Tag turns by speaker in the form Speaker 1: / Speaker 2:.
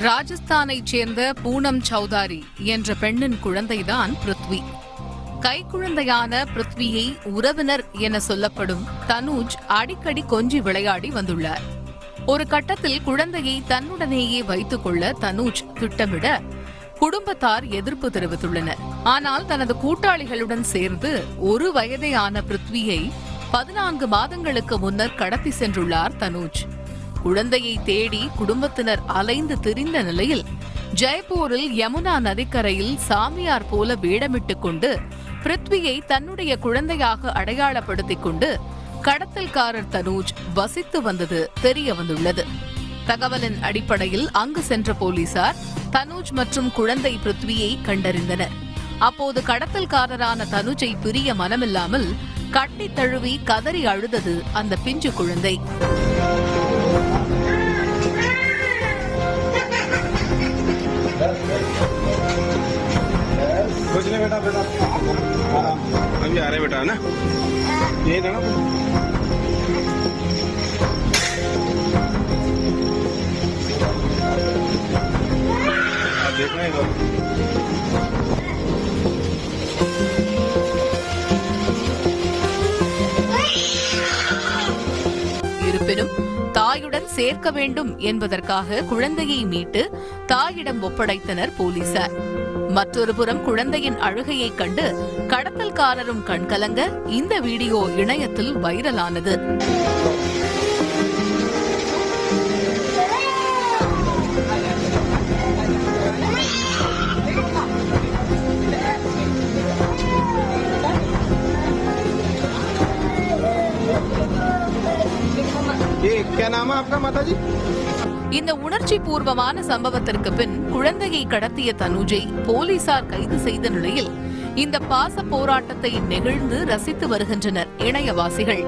Speaker 1: ராஜஸ்தானைச் சேர்ந்த பூனம் சௌதாரி என்ற பெண்ணின் குழந்தைதான் பிருத்வி. கைக்குழந்தையான பிருத்வியை உறவினர் என சொல்லப்படும் தனுஜ் அடிக்கடி கொஞ்சி விளையாடி வந்துள்ளார். ஒரு கட்டத்தில் குழந்தையை தன்னுடனேயே வைத்துக் கொள்ள தனுஜ் திட்டமிட குடும்பத்தார் எதிர்ப்பு தெரிவித்துள்ளனர். ஆனால் தனது கூட்டாளிகளுடன் சேர்ந்து 1 வயதே ஆன பிருத்வியை 14 மாதங்களுக்கு முன்னர் கடத்தி சென்றுள்ளார் தனுஜ். குழந்தையை தேடி குடும்பத்தினர் அலைந்து திரிந்த நிலையில் ஜெய்ப்பூரில் யமுனா நதிக்கரையில் சாமியார் போல வேடமிட்டுக் கொண்டு பிருத்வியை தன்னுடைய குழந்தையாக அடையாளப்படுத்திக் கொண்டு கடத்தல்காரர் தனுஜ் வசித்து வந்தது தெரிய வந்துள்ளது. தகவலின் அடிப்படையில் அங்கு சென்ற போலீசார் தனுஜ் மற்றும் குழந்தை பிருத்வியை கண்டறிந்தனர். அப்போது கடத்தல்காரரான தனுஜை பிரிய மனமில்லாமல் கட்டி தழுவி கதறி அழுதது அந்த பிஞ்சு குழந்தை.
Speaker 2: कुछ नहीं बेटा बेटा अभी आ रहे बेटा ना ये ना देखना है
Speaker 1: இருப்பினும் தாயுடன் சேர்க்க வேண்டும் என்பதற்காக குழந்தையை மீட்டு தாயிடம் ஒப்படைத்தனர் போலீசார். மற்றொரு புறம் குழந்தையின் அழுகையை கண்டு கடத்தல்காரரும் கண்கலங்க இந்த வீடியோ இணையத்தில் வைரலானது. இந்த உணர்ச்சி பூர்வமான சம்பவத்திற்கு பின் குழந்தையை கடத்திய தனுஜை போலீசார் கைது செய்த நிலையில் இந்த பாச போராட்டத்தை நெகிழ்ந்து ரசித்து வருகின்றனர் இணையவாசிகள்.